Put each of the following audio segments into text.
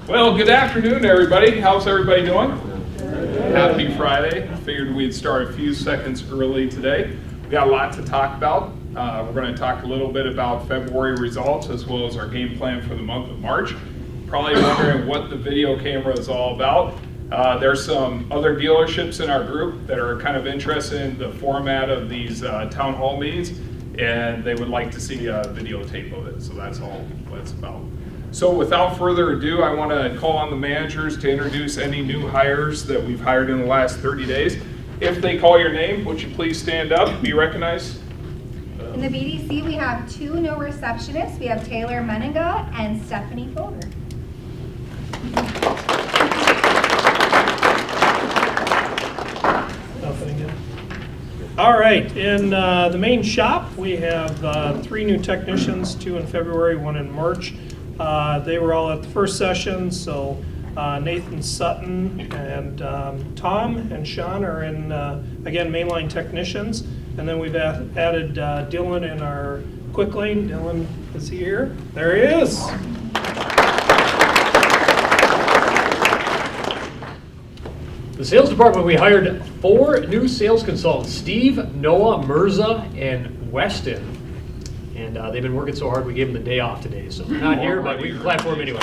Well, good afternoon, everybody. How's everybody doing? Happy Friday. Figured we'd start a few seconds early today. We got a lot to talk about. We're going to talk a little bit about February results as well as our game plan for the month of March. Probably wondering what the video camera is all about. There's some other dealerships in our group that are kind of interested in the format of these town hall meetings, and they would like to see a videotape of it. So that's all what it's about. So without further ado, I want to call on the managers to introduce any new hires that we've hired in the last 30 days. If they call your name, would you please stand up, be recognized? In the BDC, we have two new receptionists. We have Taylor Meninga and Stephanie Folder. All right, in the main shop, we have 3 new technicians, 2 in February, 1 in March. They were all at the first session, so Nathan Sutton and Tom and Sean are in, again, mainline technicians. And then we've added Dylan in our quick lane. Dylan, is he here? There he is. The sales department, we hired 4 new sales consultants, Steve, Noah, Mirza, and Weston. And they've been working so hard, we gave them the day off today. So they're not here, but we can clap for them anyway.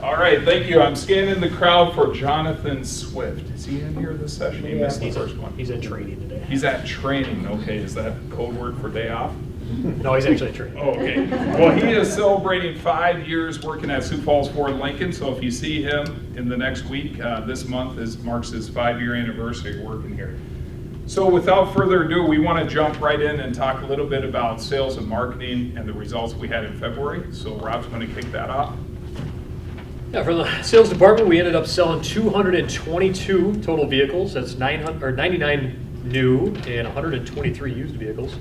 All right, thank you. I'm scanning the crowd for Jonathan Swift. Is he in here this session? He missed the first one. He's at training today. He's at training. Okay, is that code word for day off? No, he's actually at training. Oh, okay. Well, he is celebrating 5 years working at Sioux Falls Ford Lincoln. So if you see him in the next week, this month marks his 5-year anniversary working here. So without further ado, we want to jump right in and talk a little bit about sales and marketing and the results we had in February. So Rob's going to kick that off. Yeah, for the sales department, we ended up selling 222 total vehicles. That's 99 new and 123 used vehicles.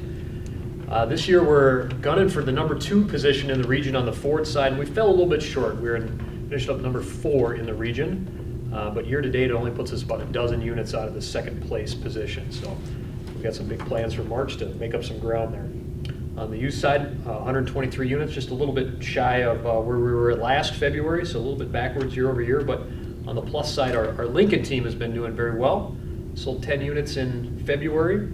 This year we're gunning for the number 2 position in the region on the Ford side, and we fell a little bit short. Finished up number 4 in the region. But year to date, it only puts us about a dozen units out of the second place position. So we've got some big plans for March to make up some ground there. On the used side, 123 units, just a little bit shy of where we were at last February, so a little bit backwards year over year. But on the plus side, our Lincoln team has been doing very well. Sold 10 units in February,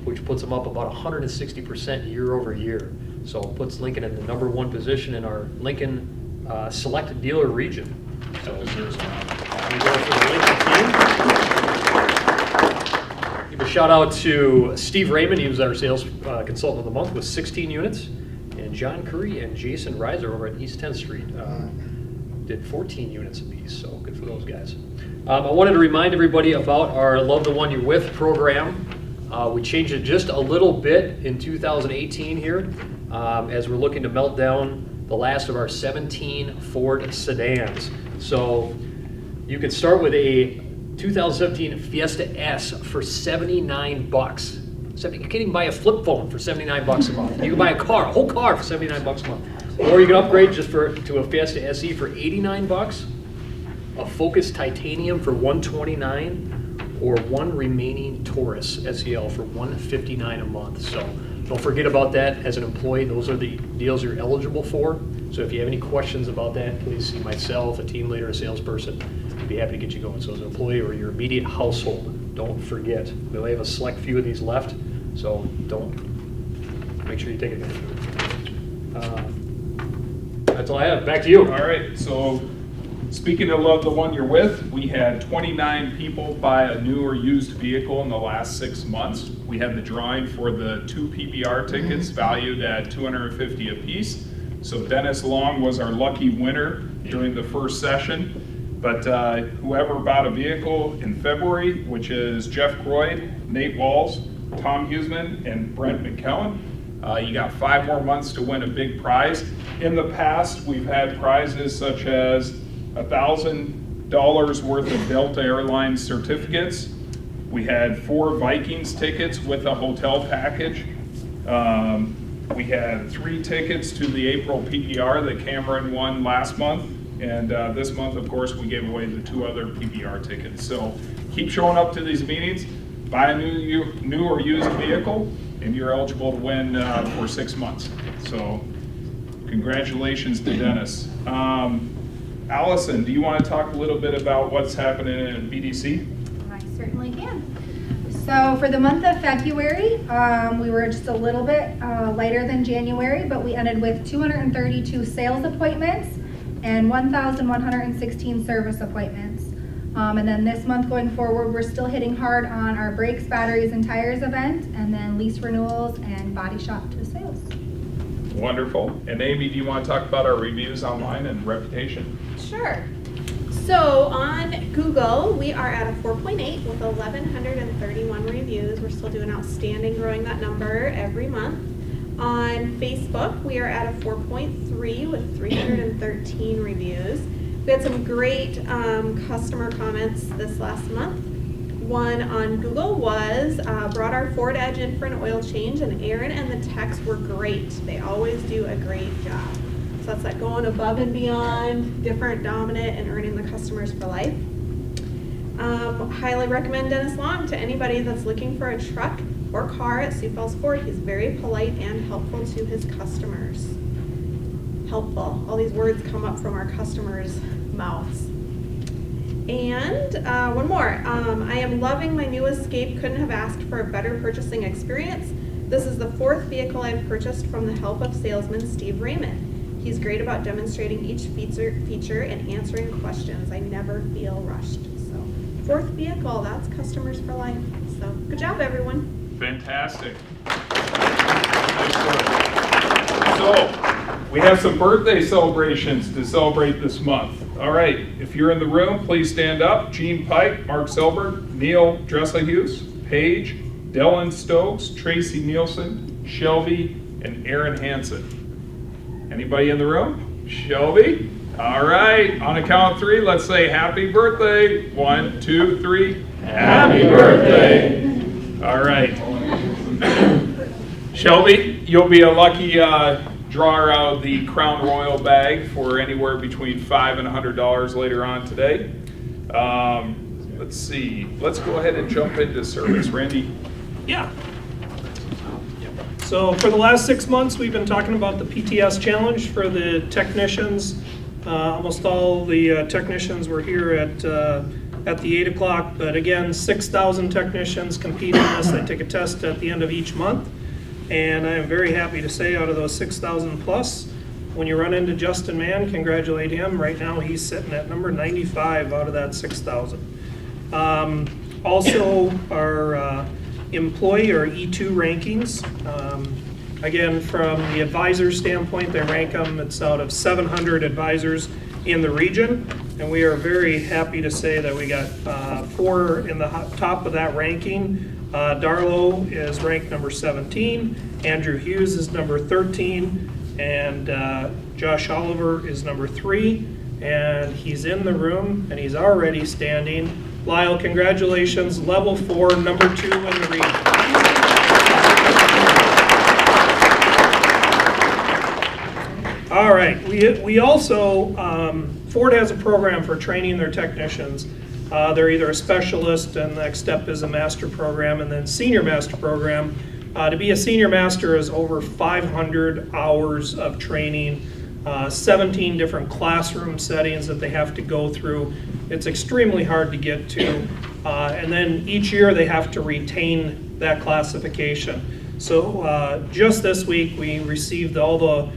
which puts them up about 160% year over year. So it puts Lincoln in the number 1 position in our Lincoln selected dealer region. So we go for the Lincoln team. Give a shout out to Steve Raymond. He was our sales consultant of the month with 16 units. And John Curry and Jason Reiser over at East 10th Street did 14 units apiece. So good for those guys. I wanted to remind everybody about our Love the One You're With program. We changed it just a little bit in 2018 here as we're looking to melt down the last of our 17 Ford sedans. So you can start with a 2017 Fiesta S for $79. You can't even buy a flip phone for $79 a month. You can buy a whole car for $79 a month. Or you can upgrade to a Fiesta SE for $89, a Focus Titanium for $129, or one remaining Taurus SEL for $159 a month. So don't forget about that as an employee. Those are the deals you're eligible for. So if you have any questions about that, please see myself, a team leader, a salesperson. I'd be happy to get you going. So as an employee or your immediate household, don't forget. We only have a select few of these left, so make sure you take advantage of it. That's all I have. Back to you. All right, so speaking of Love the One You're With, we had 29 people buy a new or used vehicle in the last 6 months. We had the drawing for the 2 PPR tickets valued at $250 apiece. So Dennis Long was our lucky winner during the first session. But whoever bought a vehicle in February, which is Jeff Croyd, Nate Walls, Tom Huseman, and Brent McKellen, you got 5 more months to win a big prize. In the past, we've had prizes such as $1,000 worth of Delta Airlines certificates. We had 4 Vikings tickets with a hotel package. We had 3 tickets to the April PPR that Cameron won last month. And this month, of course, we gave away the 2 other PPR tickets. So keep showing up to these meetings, buy a new or used vehicle, and you're eligible to win for 6 months. So Congratulations to Dennis. Allison, do you want to talk a little bit about what's happening in BDC? I certainly can. So for the month of February, we were just a little bit lighter than January, but we ended with 232 sales appointments and 1,116 service appointments. And then this month going forward, we're still hitting hard on our brakes, batteries, and tires event, and then lease renewals and body shop to sales. Wonderful. And Amy, do you want to talk about our reviews online and reputation? Sure. So on Google, we are at a 4.8 with 1,131 reviews. We're still doing outstanding, growing that number every month. On Facebook, we are at a 4.3 with 313 reviews. We had some great customer comments this last month. One on Google was, brought our Ford Edge in for an oil change, and Aaron and the techs were great. They always do a great job. So that's like going above and beyond, different, dominant, and earning the customers for life. Highly recommend Dennis Long to anybody that's looking for a truck or car at Sioux Falls Ford. He's very polite and helpful to his customers. Helpful. All these words come up from our customers' mouths. And one more. I am loving my new Escape. Couldn't have asked for a better purchasing experience. This is the 4th vehicle I've purchased from the help of salesman Steve Raymond. He's great about demonstrating each feature and answering questions. I never feel rushed. So 4th vehicle, that's customers for life. So good job, everyone. Fantastic. Nice work. So, we have some birthday celebrations to celebrate this month. All right, if you're in the room, please stand up. Gene Pike, Mark Selberg, Neil Dresselhuse, Paige, Dylan Stokes, Tracy Nielsen, Shelby, and Aaron Hansen. Anybody in the room? Shelby? All right, on a count of 3, let's say happy birthday. 1, 2, 3. Happy birthday. All right. Shelby, you'll be a lucky drawer out of the Crown Royal bag for anywhere between $5 and $100 later on today. Let's see. Let's go ahead and jump into service. Randy? Yeah. So for the last 6 months, we've been talking about the PTS challenge for the technicians. Almost all the technicians were here at the 8 o'clock, but again, 6,000 technicians compete in this. They take a test at the end of each month. And I am very happy to say out of those 6,000 plus, when you run into Justin Mann, congratulate him. Right now, he's sitting at number 95 out of that 6,000. Also, our employee or E2 rankings. Again, from the advisor standpoint, they rank them. It's out of 700 advisors in the region, and we are very happy to say that we got 4 in the top of that ranking. Darlow is ranked number 17, Andrew Hughes is number 13, and Josh Oliver is number 3, and he's in the room, and he's already standing. Lyle, congratulations, level 4, number 2 in the region. All right, we also, Ford has a program for training their technicians. They're either a specialist, and the next step is a master program, and then senior master program. To be a senior master is over 500 hours of training, 17 different classroom settings that they have to go through. It's extremely hard to get to, and then each year they have to retain that classification. So just this week we received all the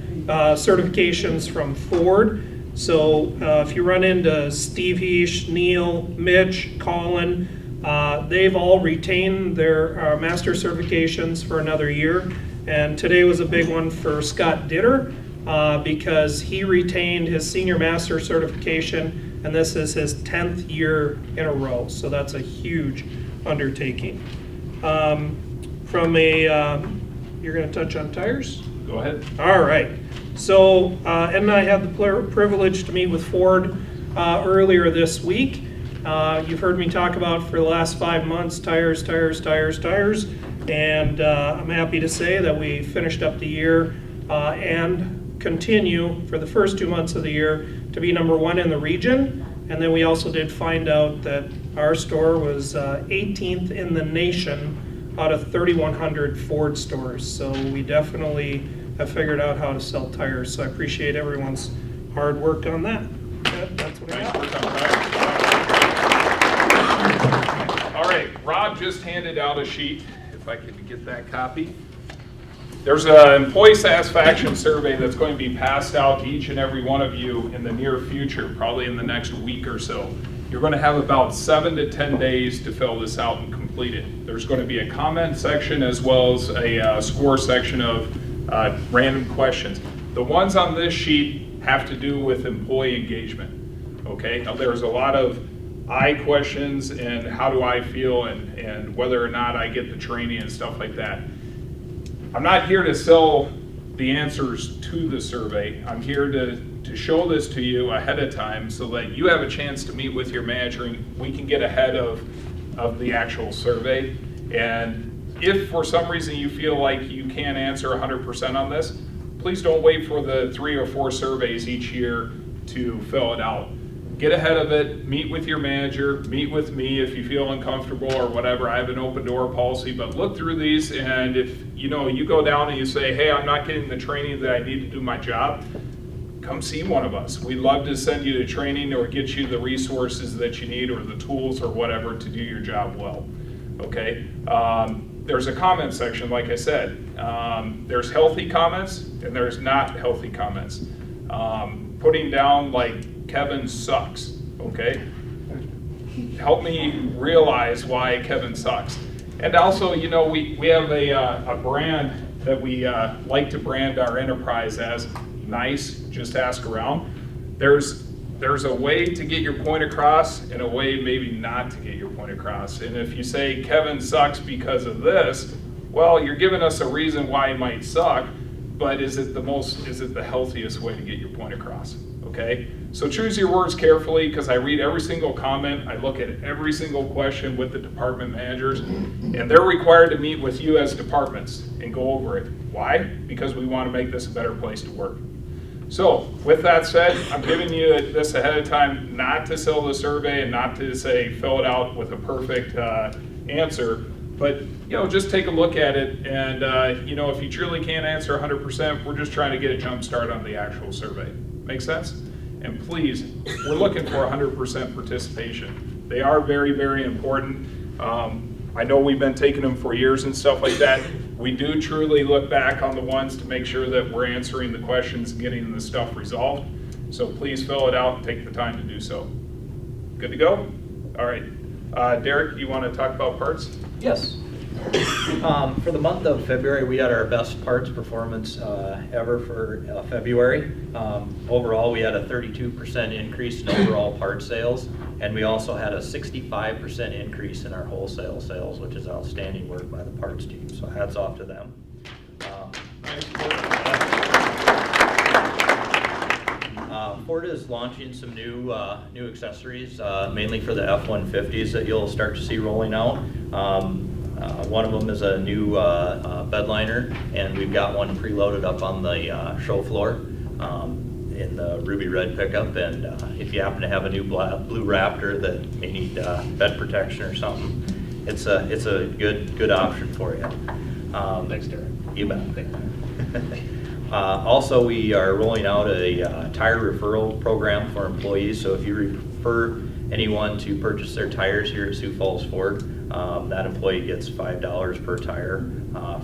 certifications from Ford. So if you run into Steve Heesh, Neil, Mitch, Colin, they've all retained their master certifications for another year. And today was a big one for Scott Ditter because he retained his senior master certification, and this is his 10th year in a row. So that's a huge undertaking. From a, you're going to touch on tires? Go ahead. All right. So Ed and I had the privilege to meet with Ford earlier this week. You've heard me talk about for the last 5 months, tires, and I'm happy to say that we finished up the year and continue for the first 2 months of the year to be number 1 in the region. And then we also did find out that our store was 18th in the nation out of 3,100 Ford stores. So we definitely have figured out how to sell tires. So I appreciate everyone's hard work on that. That's what I Nice got. work on tires. All right, Rob just handed out a sheet, if I could get that copy. There's an employee satisfaction survey that's going to be passed out to each and every one of you in the near future, probably in the next week or so. You're going to have about 7 to 10 days to fill this out and complete it. There's going to be a comment section as well as a score section of random questions. The ones on this sheet have to do with employee engagement. Okay, now there's a lot of I questions and how do I feel and whether or not I get the training and stuff like that. I'm not here to sell the answers to the survey. I'm here to show this to you ahead of time so that you have a chance to meet with your manager and we can get ahead of the actual survey. And if for some reason you feel like you can't answer 100% on this, please don't wait for the 3 or 4 surveys each year to fill it out. Get ahead of it, meet with your manager, meet with me if you feel uncomfortable or whatever. I have an open door policy, but look through these, and if you go down and you say, hey, I'm not getting the training that I need to do my job, come see one of us. We'd love to send you to training or get you the resources that you need or the tools or whatever to do your job well, okay? There's a comment section, like I said. There's healthy comments and there's not healthy comments. Putting down like, Kevin sucks, okay? Help me realize why Kevin sucks. And also, we have a brand that we like to brand our enterprise as nice, just ask around. There's a way to get your point across and a way maybe not to get your point across. And if you say Kevin sucks because of this, well, you're giving us a reason why he might suck, but is it the healthiest way to get your point across? Okay, so choose your words carefully because I read every single comment, I look at every single question with the department managers, and they're required to meet with you as departments and go over it. Why? Because we want to make this a better place to work. So with that said, I'm giving you this ahead of time not to sell the survey and not to say fill it out with a perfect answer, but just take a look at it, and if you truly can't answer 100%, we're just trying to get a jump start on the actual survey. Make sense? And please, we're looking for 100% participation. They are very, very important. I know we've been taking them for years and stuff like that. We do truly look back on the ones to make sure that we're answering the questions and getting the stuff resolved. So please fill it out and take the time to do so. Good to go? All right. Derek, you want to talk about parts? Yes. For the month of February, we had our best parts performance ever for February. Overall, we had a 32% increase in overall part sales, and we also had a 65% increase in our wholesale sales, which is outstanding work by the parts team. So hats off to them. Ford is launching some new accessories, mainly for the F-150s that you'll start to see rolling out. One of them is a new bed liner, and we've got one preloaded up on the show floor in the ruby red pickup. And if you happen to have a new blue Raptor that may need bed protection or something, it's a good option for you. Thanks, Derek. You bet. Also, we are rolling out a tire referral program for employees. So if you refer anyone to purchase their tires here at Sioux Falls Ford, that employee gets $5 per tire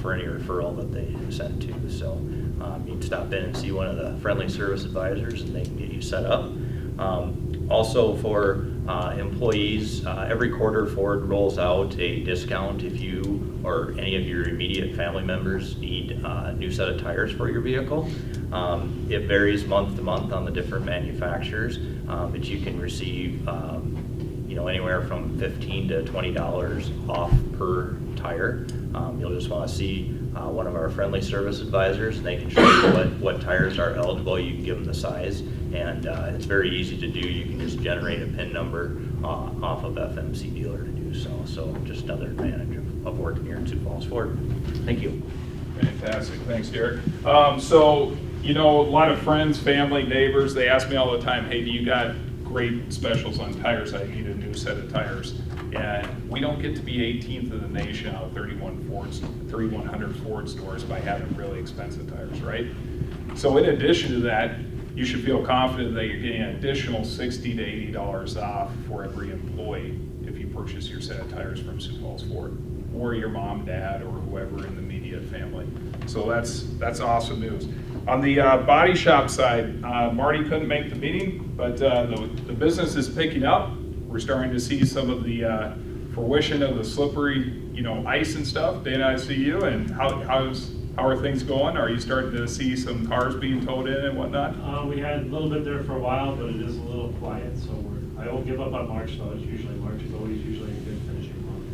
for any referral that they send to. So you can stop in and see one of the friendly service advisors and they can get you set up. Also for employees, every quarter Ford rolls out a discount if you or any of your immediate family members need a new set of tires for your vehicle. It varies month to month on the different manufacturers, but you can receive anywhere from $15 to $20 off per tire. You'll just want to see one of our friendly service advisors, and they can show you what tires are eligible. You can give them the size, and it's very easy to do. You can just generate a PIN number off of FMC Dealer to do so. So just another advantage of working here at Sioux Falls Ford. Thank you. Fantastic. Thanks, Derek. So, a lot of friends, family, neighbors, they ask me all the time, hey, do you got great specials on tires? I need a new set of tires. And we don't get to be 18th in the nation out of 3,100 Ford stores by having really expensive tires, right? So in addition to that, you should feel confident that you're getting an additional $60 to $80 off for every employee if you purchase your set of tires from Sioux Falls Ford, or your mom, dad, or whoever in the immediate family. So that's awesome news. On the body shop side, Marty couldn't make the meeting, but the business is picking up. We're starting to see some of the fruition of the slippery, ice and stuff. Dana, I see you, and how are things going? Are you starting to see some cars being towed in and whatnot? We had a little bit there for a while, but it is a little quiet, so I won't give up on March though. March is always usually a good finishing month.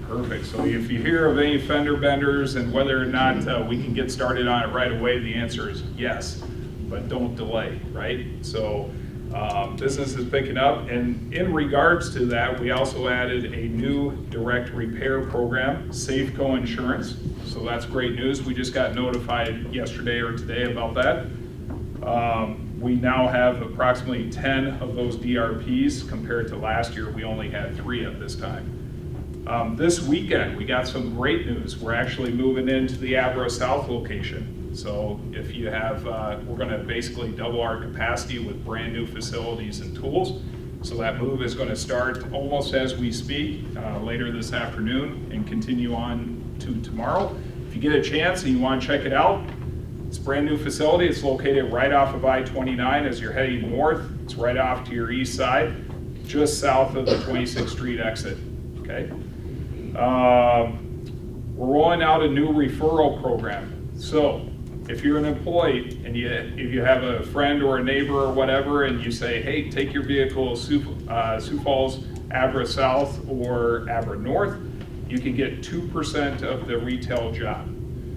Perfect. So if you hear of any fender benders and whether or not we can get started on it right away, the answer is yes, but don't delay, right? So business is picking up, and in regards to that, we also added a new direct repair program, Safeco Insurance. So that's great news. We just got notified yesterday or today about that. We now have approximately 10 of those DRPs compared to last year. We only had 3 at this time. This weekend, we got some great news. We're actually moving into the Abra South location. So if you have, we're going to basically double our capacity with brand new facilities and tools. So that move is going to start almost as we speak, later this afternoon, and continue on to tomorrow. If you get a chance and you want to check it out, it's a brand new facility. It's located right off of I-29 as you're heading north. It's right off to your east side, just south of the 26th Street exit. Okay. We're rolling out a new referral program. So if you're an employee and if you have a friend or a neighbor or whatever, and you say, hey, take your vehicle to Sioux Falls, Abra South, or Abra North, you can get 2% of the retail job.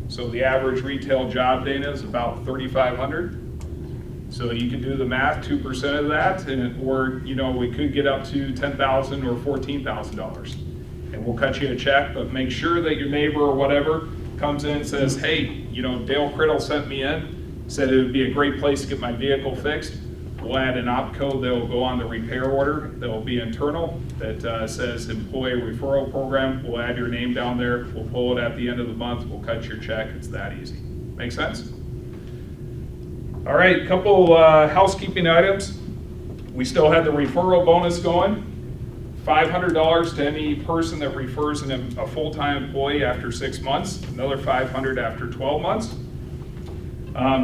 So the average retail job, Dana, is about $3,500. So you can do the math, 2% of that, or we could get up to $10,000 or $14,000. And we'll cut you a check, but make sure that your neighbor or whatever comes in and says, hey, Dale Criddle sent me in, said it would be a great place to get my vehicle fixed. We'll add an op code that will go on the repair order that will be internal that says employee referral program. We'll add your name down there. We'll pull it at the end of the month. We'll cut your check. It's that easy. Make sense? All right, a couple housekeeping items. We still had the referral bonus going. $500 to any person that refers a full-time employee after 6 months, another $500 after 12 months.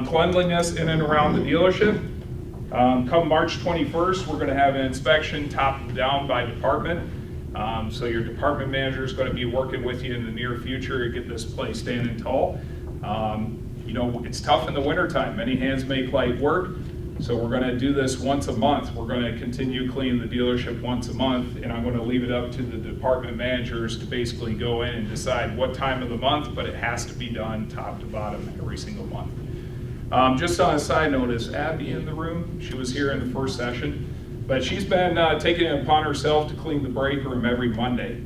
Cleanliness in and around the dealership. Come March 21st, we're going to have an inspection top and down by department. So your department manager is going to be working with you in the near future to get this place standing tall. It's tough in the wintertime. Many hands make light work. So we're going to do this once a month. We're going to continue cleaning the dealership once a month, and I'm going to leave it up to the department managers to basically go in and decide what time of the month, but it has to be done top to bottom every single month. Just on a side note, is Abby in the room? She was here in the first session, but she's been taking it upon herself to clean the break room every Monday.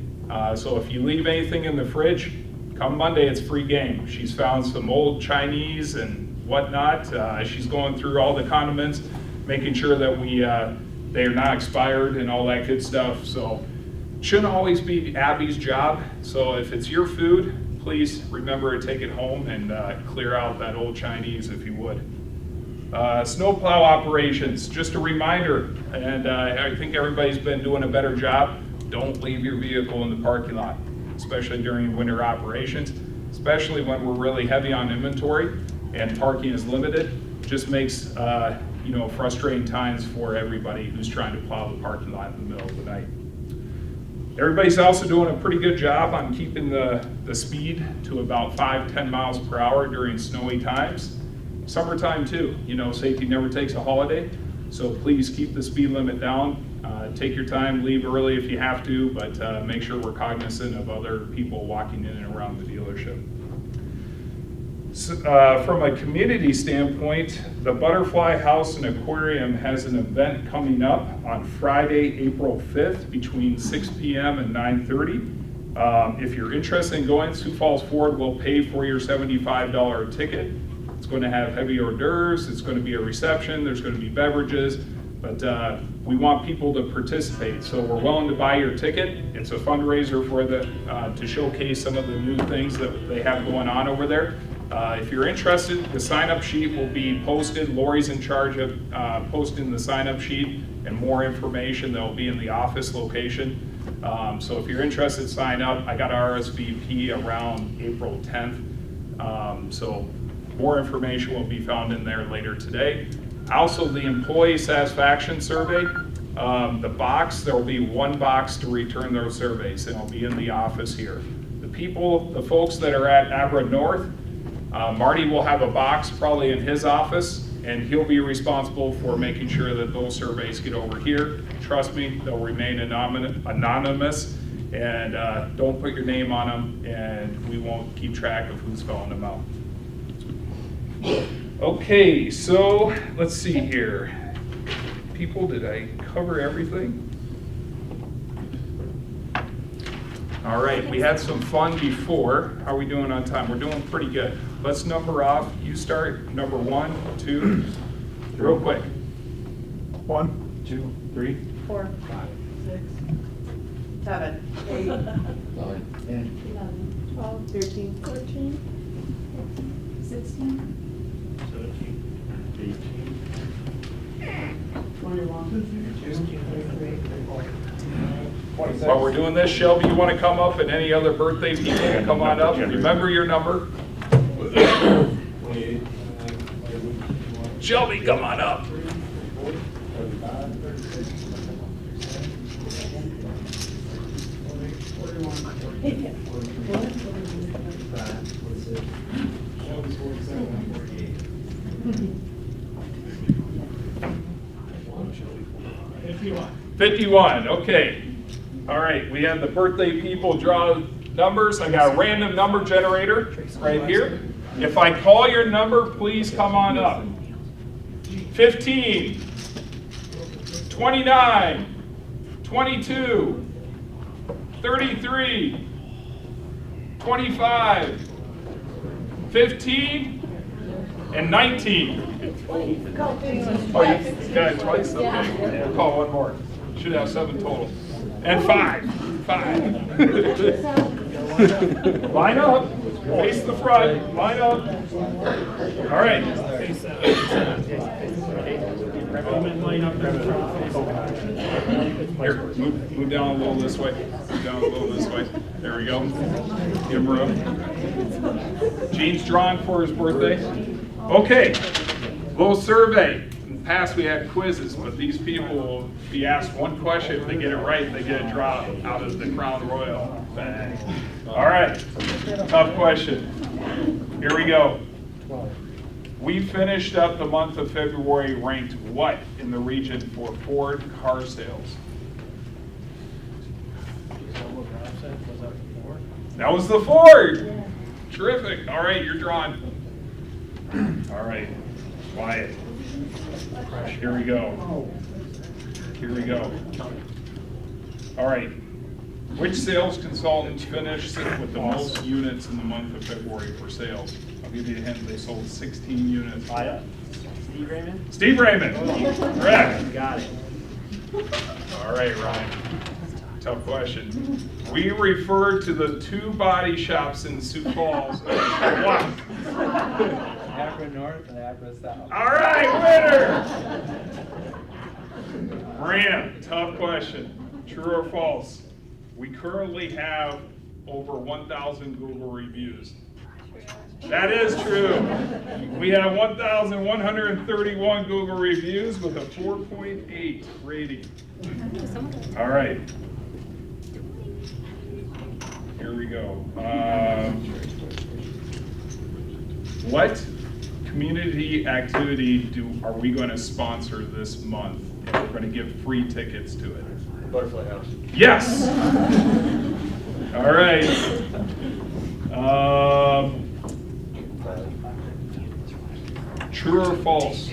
So if you leave anything in the fridge, come Monday, it's free game. She's found some old Chinese and whatnot. She's going through all the condiments, making sure that they are not expired and all that good stuff. So it shouldn't always be Abby's job. So if it's your food, please remember to take it home and clear out that old Chinese if you would. Snowplow operations, just a reminder, and I think everybody's been doing a better job. Don't leave your vehicle in the parking lot, especially during winter operations, especially when we're really heavy on inventory and parking is limited. Just makes frustrating times for everybody who's trying to plow the parking lot in the middle of the night. Everybody's also doing a pretty good job on keeping the speed to about 5-10 miles per hour during snowy times. Summertime too, safety never takes a holiday, so please keep the speed limit down. Take your time, leave early if you have to, but make sure we're cognizant of other people walking in and around the dealership. So, from a community standpoint, the Butterfly House and Aquarium has an event coming up on Friday, April 5th between 6 p.m. and 9:30. If you're interested in going, Sioux Falls Ford will pay for your $75 ticket. It's going to have heavy hors d'oeuvres, it's going to be a reception, there's going to be beverages, But we want people to participate, so we're willing to buy your ticket. It's a fundraiser for to showcase some of the new things that they have going on over there. If you're interested, the sign-up sheet will be posted. Lori's in charge of posting the sign-up sheet, and more information that will be in the office location. So if you're interested, sign up. I got RSVP around April 10th. So more information will be found in there later today. Also, the employee satisfaction survey, the box, there will be one box to return those surveys, and it'll be in the office here. The folks that are at Abra North, Marty will have a box probably in his office, and he'll be responsible for making sure that those surveys get over here. Trust me, they'll remain anonymous, and don't put your name on them, and we won't keep track of who's filling them out. Okay, so let's see here. People, did I cover everything? All right, we had some fun before. How are we doing on time? We're doing pretty good. Let's number off. You start number 1, 2, real quick. 1, 2, 3. 4, 5, 6, 7, 8, 9, 10, 12, 13, 14, 16, While we're doing this, Shelby, you want to come up, and any other birthday people can come on up. Remember your number. Shelby, come on up. $51, okay. All right, we have the birthday people draw numbers. I got a random number generator right here. If I call your number, please come on up. 15, 29, 22, 33, 25, 15, and 19. Oh, you got it twice? Okay, we'll call one more. Should have 7 total. And 5. Line up. Face the front. Line up. All right. Here, move down a little this way. Move down a little this way. There we go. Give him room. Gene's drawing for his birthday. Okay. Little survey. In the past we had quizzes, but these people will be asked one question. If they get it right, they get a drop out of the Crown Royal bag. All right, tough question. Here we go. We finished up the month of February ranked what in the region for Ford car sales? That was the Ford. Terrific. All right, you're drawn. All right, quiet. Here we go. Here we go. All right. Which sales consultant finished with the most units in the month of February for sales? I'll give you a hint. They sold 16 units. Steve Raymond? Steve Raymond. Correct. Got it. All right, Ryan. Tough question. We refer to the 2 body shops in Sioux Falls as what? Akron North and Akron South. All right, winner! Brandon, tough question. True or false? We currently have over 1,000 Google reviews. That is true. We have 1,131 Google reviews with a 4.8 rating. All right. Here we go. What community activity are we going to sponsor this month? And we're going to give free tickets to it. Butterfly House. Yes. All right. True or false?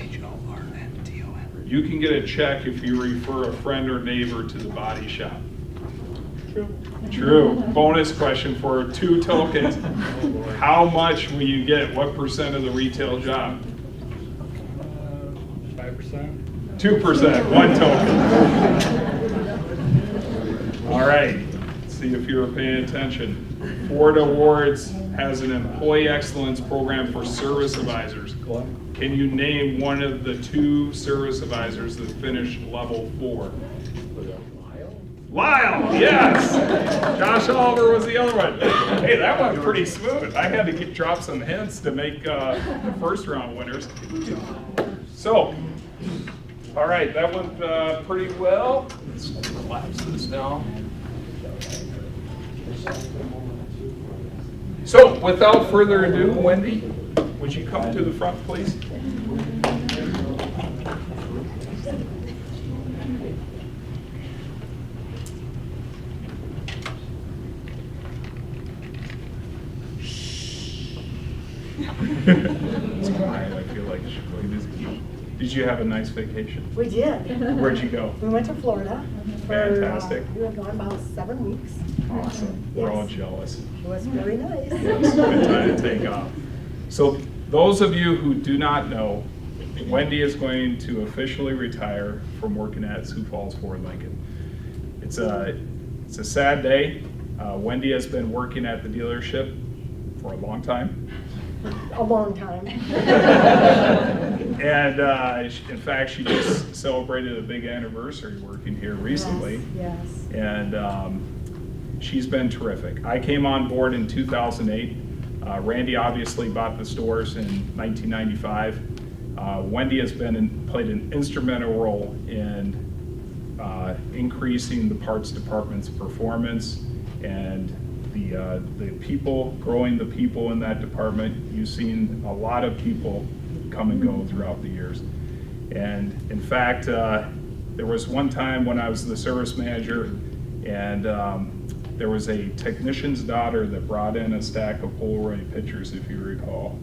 You can get a check if you refer a friend or neighbor to the body shop. True. True. Bonus question for 2 tokens. How much will you get? What % of the retail job? 5%. 2%, one token. All right, let's see if you were paying attention. Ford Awards has an employee excellence program for service advisors. Can you name one of the 2 service advisors that finished level 4? Lyle, yes. Josh Oliver was the other one. Hey, that went pretty smooth. I had to drop some hints to make the first round winners. So, all right, that went pretty well. Let's collapse this now. So, without further ado, Wendy, would you come to the front, please? It's quiet. I feel like did you have a nice vacation? We did. Where'd you go? We went to Florida. Fantastic. We were gone about 7 weeks. Awesome. We're all Yes. jealous. It was very nice. It's a good time to take off. So those of you who do not know, Wendy is going to officially retire from working at Sioux Falls Ford Lincoln. It's a sad day. Wendy has been working at the dealership for a long time. A long time. And in fact, she just celebrated a big anniversary working here recently. Yes. And she's been terrific. I came on board in 2008. Randy obviously bought the stores in 1995. Wendy has played an instrumental role in increasing the parts department's performance and the people, growing the people in that department. You've seen a lot of people come and go throughout the years. And in fact, there was one time when I was the service manager, and there was a technician's daughter that brought in a stack of Polaroid pictures, if you recall.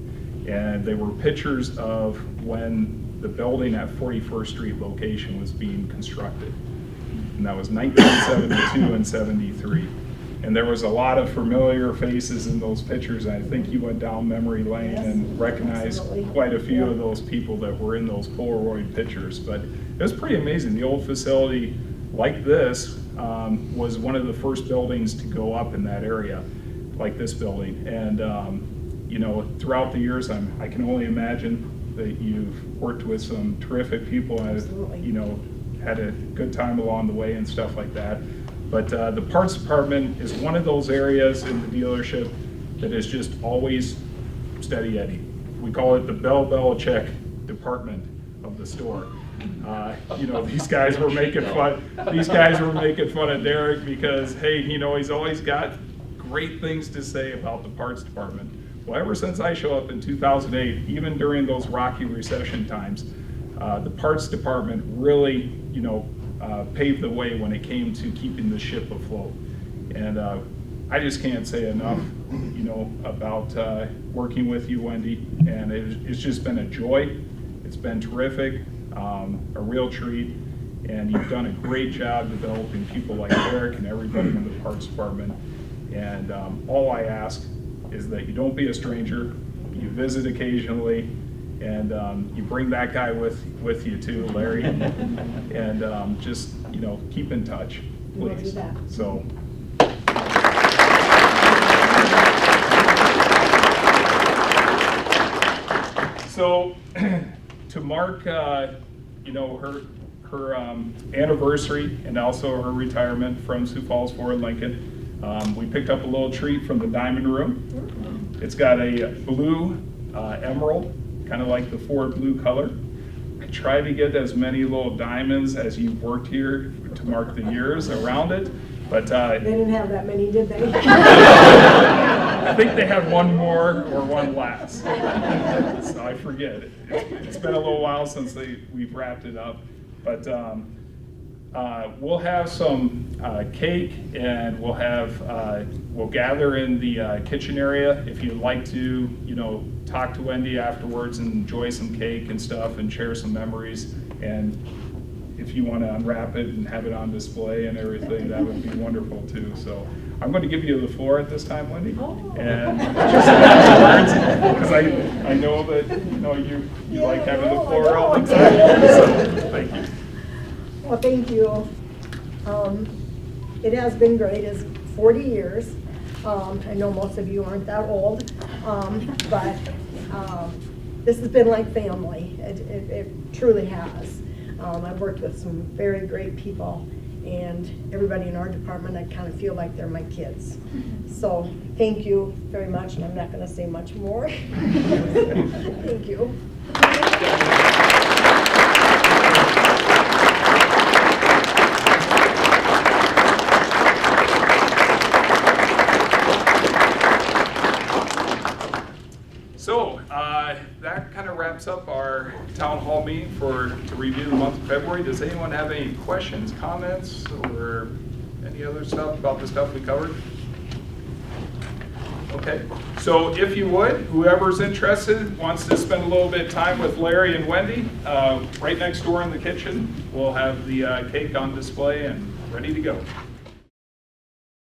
And they were pictures of when the building at 41st Street location was being constructed. And that was 1972 and 73. And there was a lot of familiar faces in those pictures. I think you went down memory lane and recognized quite a few of those people that were in those Polaroid pictures. But it was pretty amazing. The old facility like this was one of the first buildings to go up in that area, like this building. And you know, throughout the years, I can only imagine that you've worked with some terrific people and you know, had a good time along the way and stuff like that. But the parts department is one of those areas in the dealership that is just always steady Eddie. We call it the Bell Belichick department of the store. You know, these guys were making fun. These guys were making fun of Derek because, hey, you know, he's always got great things to say about the parts department. Well, ever since I showed up in 2008, even during those rocky recession times, the parts department really, you know, paved the way when it came to keeping the ship afloat. And I just can't say enough, you know, about working with you, Wendy. And it's just been a joy. It's been terrific, a real treat. And you've done a great job developing people like Eric and everybody in the parts department. And all I ask is that you don't be a stranger. You visit occasionally. And you bring that guy with you too, Larry, and just, you know, keep in touch, please. We'll do that. So. So, to mark, you know, her anniversary and also her retirement from Sioux Falls Ford Lincoln, we picked up a little treat from the Diamond Room. It's got a blue emerald, kind of like the Ford blue color. I tried to get as many little diamonds as you worked here to mark the years around it, but They didn't have that many, did they? I think they had one more or one less. So I forget. It's been a little while since we've wrapped it up, but we'll have some cake, and we'll gather in the kitchen area. If you'd like to, you know, talk to Wendy afterwards and enjoy some cake and stuff and share some memories. And if you want to unwrap it and have it on display and everything, that would be wonderful too. So I'm going to give you the floor at this time, Wendy. And just concerns, because I know that, you Yeah, like having the I floor all the know. time. So, thank you. Well, thank you. It has been great, it's 40 years. I know most of you aren't that old, but this has been like family. It truly has. I've worked with some very great people, and everybody in our department, I kind of feel like they're my kids. So, thank you very much, and I'm not gonna say much more. Thank you. So, that kind of wraps up our town hall meeting to review the month of February. Does anyone have any questions, comments, or any other stuff about the stuff we covered? Okay, so if you would, whoever's interested, wants to spend a little bit of time with Larry and Wendy, right next door in the kitchen, we'll have the cake on display and ready to go.